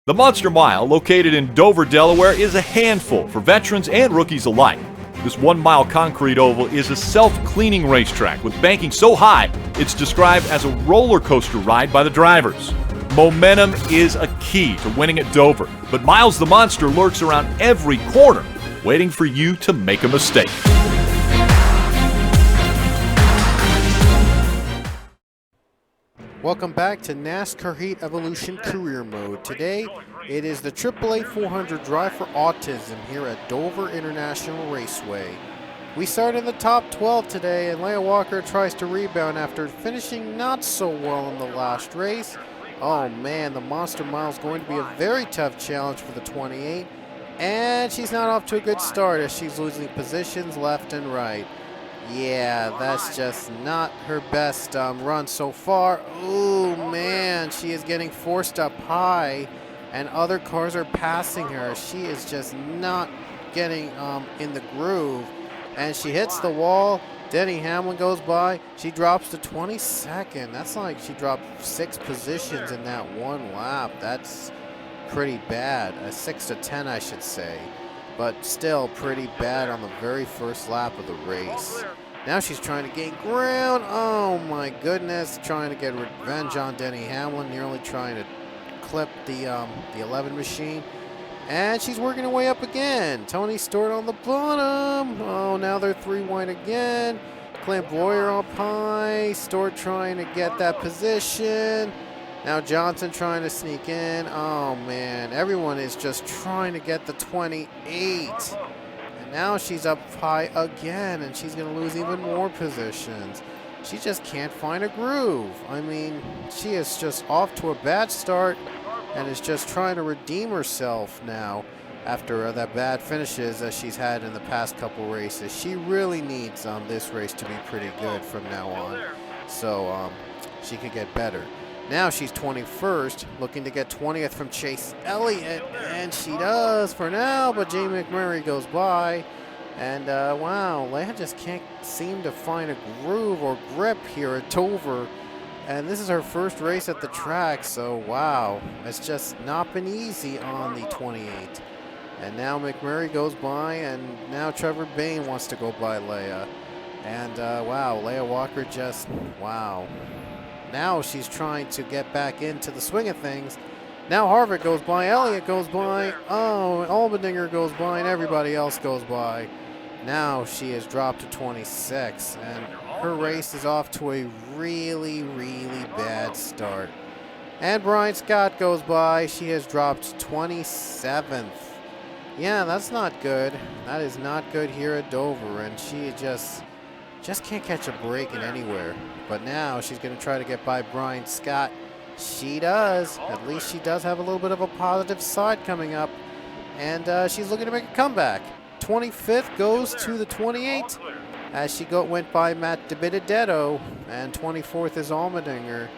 The Monster Mile, located in Dover, Delaware, is a handful for veterans and rookies alike. This 1 mile concrete oval is a self-cleaning racetrack with banking so high it's described as a roller coaster ride by the drivers. Momentum is a key to winning at Dover, but Miles the Monster lurks around every corner, waiting for you to make a mistake. Welcome back to NASCAR Heat Evolution Career Mode. Today, it is the AAA 400 Drive for Autism here at Dover International Raceway. We start in the top 12 today, and Leah Walker tries to rebound after finishing not so well in the last race. Oh man, the Monster Mile is going to be a very tough challenge for the 28, and she's not off to a good start as she's losing positions left and right. Yeah, that's just not her best run so far. Oh man, she is getting forced up high and other cars are passing her. She is just not getting in the groove, and she hits the wall. Denny Hamlin goes by. She drops to 22nd. That's like she dropped 6 positions in that one lap. That's pretty bad. 6 to 10, I should say. But still pretty bad on the very first lap of the race. Now she's trying to gain ground. Oh my goodness, trying to get revenge on Denny Hamlin, nearly trying to clip the 11 machine. And she's working her way up again. Tony Stewart on the bottom. Oh, now they're 3 wide again. Clint Boyer up high. Stewart trying to get that position. Now Johnson trying to sneak in. Oh man, everyone is just trying to get the 28. And now she's up high again, and she's going to lose even more positions. She just can't find a groove. I mean, she is just off to a bad start and is just trying to redeem herself now after the bad finishes that she's had in the past couple races. She really needs this race to be pretty good from now on, so she could get better. Now she's 21st, looking to get 20th from Chase Elliott, and she does for now, but Jamie McMurray goes by. And wow, Leah just can't seem to find a groove or grip here at Dover. And this is her first race at the track, so wow, it's just not been easy on the 28. And now McMurray goes by, and now Trevor Bayne wants to go by Leah. And wow, Leah Walker just, wow. Now she's trying to get back into the swing of things. Now Harvick goes by, Elliott goes by, oh, Allmendinger goes by, and everybody else goes by. Now she has dropped to 26, and her race is off to a really, really bad start. And Brian Scott goes by. She has dropped 27th. Yeah, that's not good. That is not good here at Dover, and she just can't catch a break in anywhere. But now she's going to try to get by Brian Scott. She does. At least she does have a little bit of a positive side coming up, and she's looking to make a comeback. 25th goes to the 28 as she went by Matt DiBenedetto, and 24th is Allmendinger.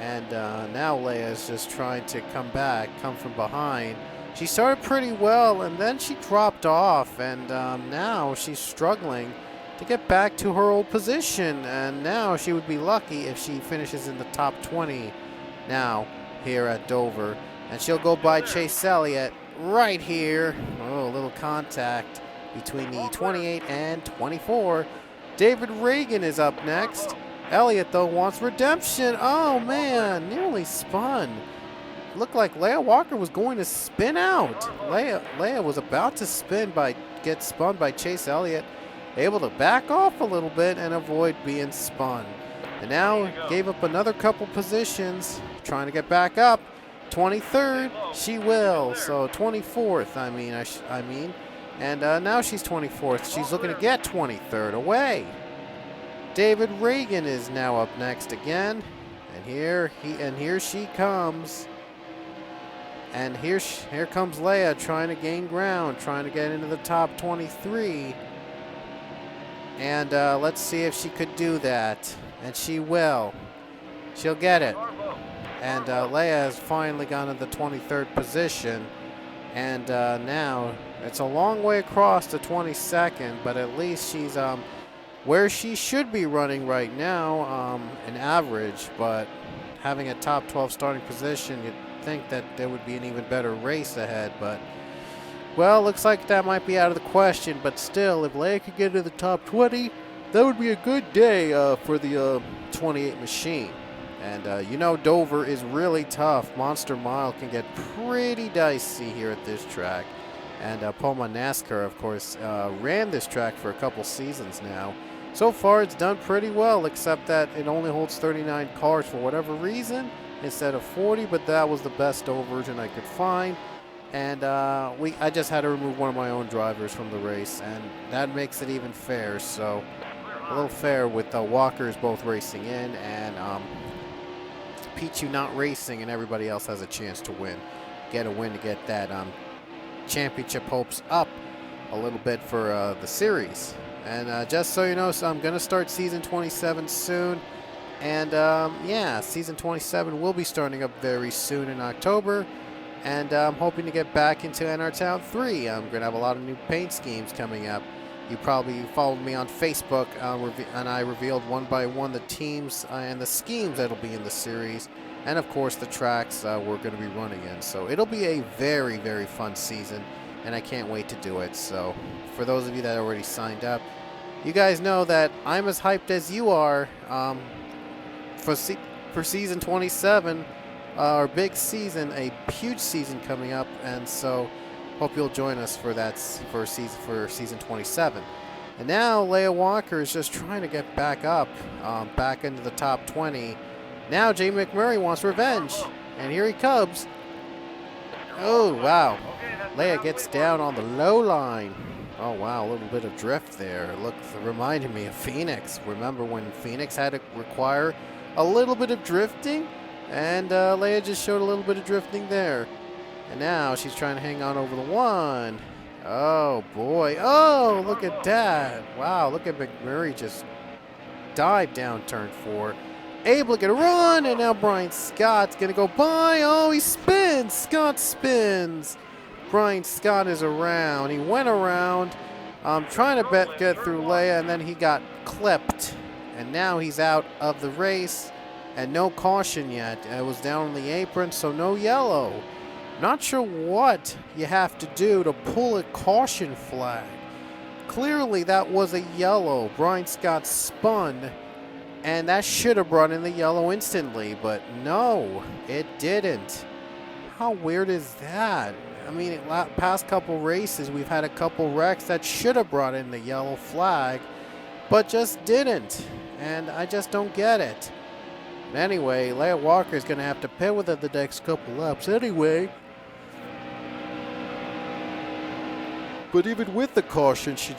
And now Leah is just trying to come from behind. She started pretty well, and then she dropped off, and now she's struggling to get back to her old position. And now she would be lucky if she finishes in the top 20 now here at Dover. And she'll go by Chase Elliott right here. Oh, a little contact between the 28 and 24. David Reagan is up next. Elliott, though, wants redemption. Oh, man, nearly spun. Looked like Leah Walker was going to spin out. Leah was about to get spun by Chase Elliott, able to back off a little bit and avoid being spun. And now gave up another couple positions, trying to get back up. 23rd, she will. So 24th, I mean. And now she's 24th. She's looking to get 23rd away. David Reagan is now up next again. And here she comes. And here comes Leah trying to gain ground, trying to get into the top 23. And let's see if she could do that. And she will. She'll get it. And Leah has finally gone to the 23rd position. And now it's a long way across to 22nd, but at least she's where she should be running right now, an average. But having a top 12 starting position, you'd think that there would be an even better race ahead, but well, looks like that might be out of the question. But still, if Leia could get into the top 20, that would be a good day for the 28 machine. And you know, Dover is really tough. Monster Mile can get pretty dicey here at this track. And Poma NASCAR, of course, ran this track for a couple seasons now. So far, it's done pretty well, except that it only holds 39 cars for whatever reason instead of 40, but that was the best Dover version I could find. And I just had to remove one of my own drivers from the race, and that makes it even fair. So a little fair with the Walkers both racing in and Pichu not racing, and everybody else has a chance to win. Get a win to get that championship hopes up a little bit for the series. And just so you know, so I'm going to start season 27 soon. And yeah, season 27 will be starting up very soon in October. And I'm hoping to get back into NR Town 3. I'm going to have a lot of new paint schemes coming up. You probably followed me on Facebook, and I revealed one by one the teams and the schemes that'll be in the series. And of course the tracks we're going to be running in. So it'll be a very, very fun season, and I can't wait to do it. So for those of you that already signed up, you guys know that I'm as hyped as you are for season 27, our big season, a huge season coming up. And so hope you'll join us for that for season 27. And now Leia Walker is just trying to get back up, back into the top 20. Now Jay McMurray wants revenge, and here he comes. Oh, wow. Leia gets down on the low line. Oh, wow, a little bit of drift there. Look, reminded me of Phoenix. Remember when Phoenix had to require a little bit of drifting? And Leia just showed a little bit of drifting there. And now she's trying to hang on over the one. Oh, boy. Oh, look at that. Wow, look at McMurray just dive down turn 4. Able to get a run, and now Brian Scott's going to go by. Oh, he spins. Scott spins. Brian Scott is around. He went around trying to get through Leia, and then he got clipped. And now he's out of the race, and no caution yet. It was down on the apron, so no yellow. Not sure what you have to do to pull a caution flag. Clearly that was a yellow. Brian Scott spun, and that should have brought in the yellow instantly, but no, it didn't. How weird is that? I mean, past couple races, we've had a couple wrecks that should have brought in the yellow flag, but just didn't, and I just don't get it. But anyway, Leia Walker is going to have to pit with it the next couple laps anyway. But even with the caution, she'd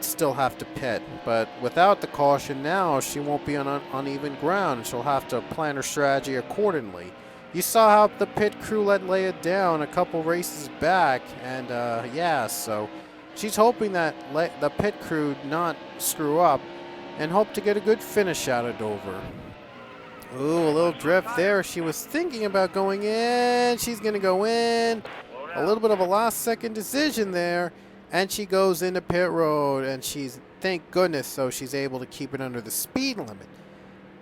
still have to pit. But without the caution now, she won't be on uneven ground, and she'll have to plan her strategy accordingly. You saw how the pit crew let Leia down a couple races back, and yeah, so she's hoping that the pit crew not screw up and hope to get a good finish out of Dover. Ooh, a little drift there. She was thinking about going in. She's going to go in. A little bit of a last-second decision there, and she goes into pit road, and she's, thank goodness, so she's able to keep it under the speed limit.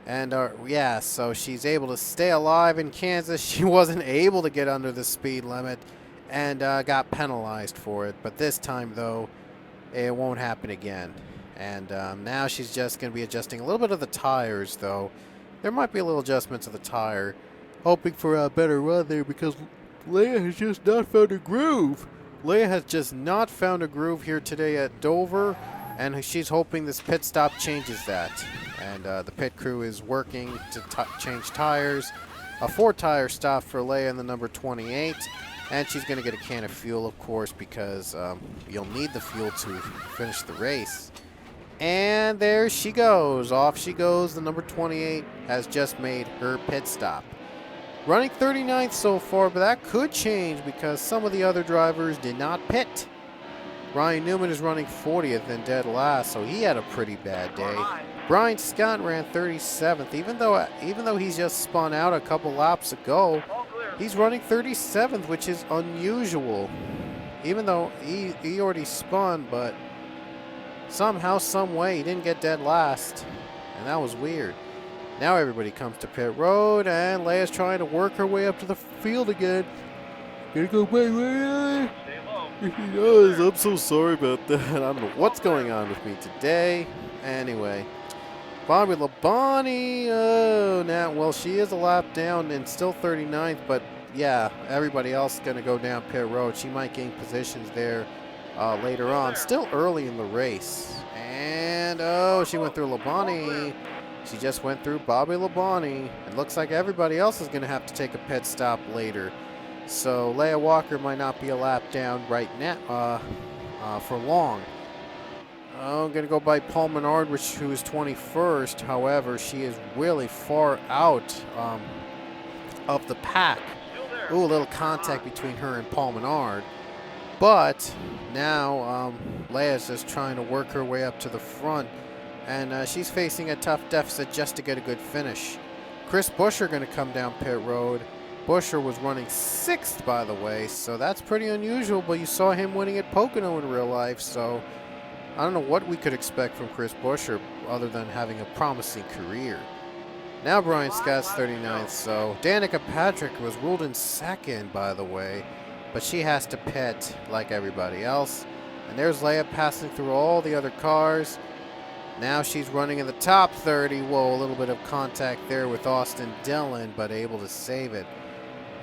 And yeah, so she's able to stay alive in Kansas. She wasn't able to get under the speed limit and got penalized for it. But this time, though, it won't happen again. And now she's just going to be adjusting a little bit of the tires, though. There might be a little adjustment to the tire. Hoping for a better run there because Leia has just not found a groove. Leia has just not found a groove here today at Dover, and she's hoping this pit stop changes that. And the pit crew is working to change tires. A 4-tire stop for Leia in the number 28, and she's going to get a can of fuel, of course, because you'll need the fuel to finish the race. And there she goes. Off she goes. The number 28 has just made her pit stop. Running 39th so far, but that could change because some of the other drivers did not pit. Ryan Newman is running 40th and dead last, so he had a pretty bad day. Brian Scott ran 37th, even though he's just spun out a couple laps ago. He's running 37th, which is unusual. Even though he already spun, but somehow, some way, he didn't get dead last, and that was weird. Now everybody comes to pit road, and Leia's trying to work her way up to the field again. Gonna go by Leia. He does. I'm so sorry about that. I don't know what's going on with me today. Anyway, Bobby Labonte. Oh, now, well, she is a lap down and still 39th, but yeah, everybody else is going to go down pit road. She might gain positions there later on. Still early in the race. And, oh, she went through Labonte. She just went through Bobby Labonte. It looks like everybody else is going to have to take a pit stop later. So Leia Walker might not be a lap down right now for long. I'm going to go by Paul Menard, who is 21st. However, she is really far out of the pack. Ooh, a little contact between her and Paul Menard. But now Leia's just trying to work her way up to the front. And she's facing a tough deficit just to get a good finish. Chris Buescher going to come down pit road. Buescher was running 6th, by the way, so that's pretty unusual, but you saw him winning at Pocono in real life, so I don't know what we could expect from Chris Buescher other than having a promising career. Now Brian Scott's 39th, so Danica Patrick was ruled in 2nd, by the way, but she has to pit like everybody else. And there's Leia passing through all the other cars. Now she's running in the top 30. Whoa, a little bit of contact there with Austin Dillon, but able to save it.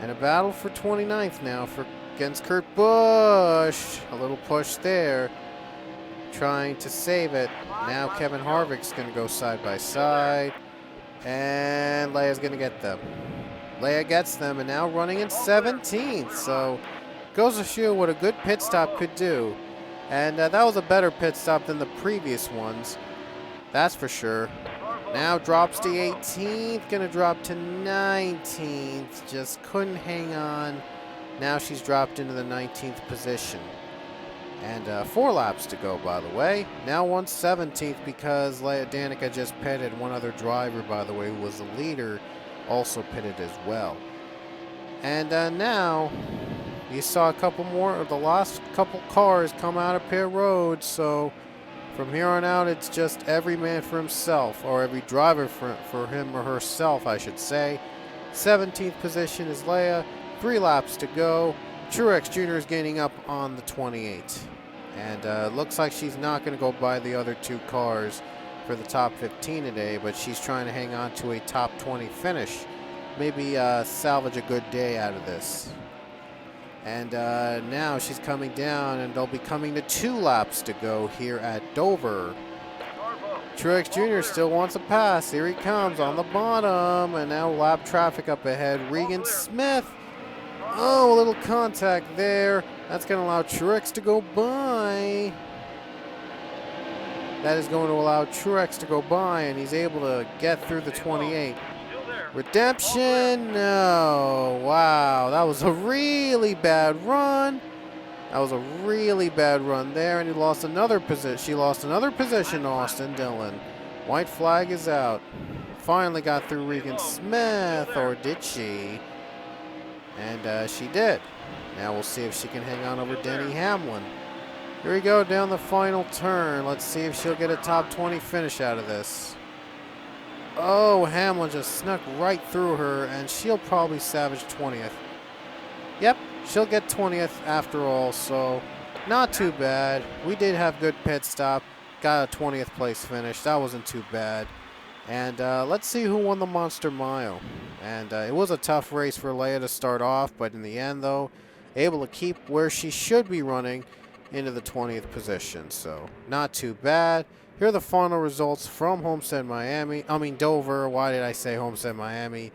And a battle for 29th now against Kurt Busch. A little push there. Trying to save it. Now Kevin Harvick's going to go side by side. And Leia's going to get them. Leia gets them and now running in 17th. So goes to show what a good pit stop could do. And that was a better pit stop than the previous ones. That's for sure. Now drops to 18th, gonna drop to 19th. Just couldn't hang on. Now she's dropped into the 19th position. And 4 laps to go, by the way. Now 117th because Danica just pitted. One other driver, by the way, who was the leader, also pitted as well. And now you saw a couple more of the last couple cars come out of pit road, so from here on out, it's just every man for himself, or every driver for him or herself, I should say. 17th position is Leia. 3 laps to go. Truex Jr. is gaining up on the 28. And looks like she's not going to go by the other 2 cars for the top 15 today, but she's trying to hang on to a top 20 finish. Maybe salvage a good day out of this. And now she's coming down, and they'll be coming to 2 laps to go here at Dover. Truex Jr. still wants a pass. Here he comes on the bottom, and now lap traffic up ahead. Regan Smith. Oh, a little contact there. That's going to allow Truex to go by. That is going to allow Truex to go by, and he's able to get through the 28. Redemption, no. Wow, that was a really bad run. That was a really bad run there, and he lost another position. She lost another position, Austin Dillon. White flag is out. Finally got through Regan Smith, or did she? And she did. Now we'll see if she can hang on over Denny Hamlin. Here we go down the final turn. Let's see if she'll get a top 20 finish out of this. Oh, Hamlin just snuck right through her, and she'll probably salvage 20th. Yep, she'll get 20th after all, so not too bad. We did have good pit stop. Got a 20th place finish. That wasn't too bad. And let's see who won the Monster Mile. And it was a tough race for Leia to start off, but in the end, though, able to keep where she should be running into the 20th position. So not too bad. Here are the final results from Dover. Why did I say Homestead, Miami?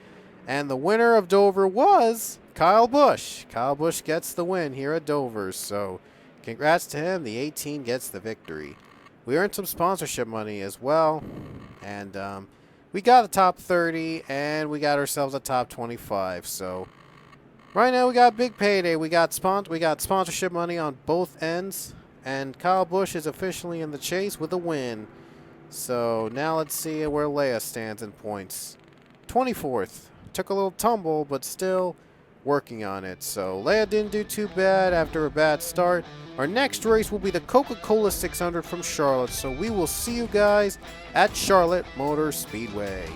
And the winner of Dover was Kyle Busch. Kyle Busch gets the win here at Dover. So congrats to him. The 18 gets the victory. We earned some sponsorship money as well. And we got a top 30, and we got ourselves a top 25. So right now we got a big payday. We got sponsorship money on both ends. And Kyle Busch is officially in the chase with a win. So now let's see where Leia stands in points. 24th. Took a little tumble, but still working on it. So Leia didn't do too bad after a bad start. Our next race will be the Coca-Cola 600 from Charlotte. So we will see you guys at Charlotte Motor Speedway.